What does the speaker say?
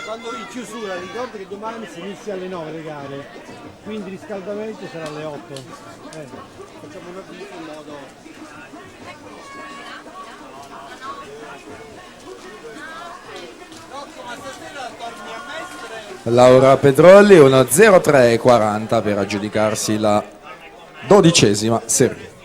Quando in chiusura ricordo che domani si inizia alle 9 le gare, quindi il riscaldamento sarà alle 8. Facciamo un avviso in modo. Laura Pedrolli 1:03:40 per aggiudicarsi la 12ª serie.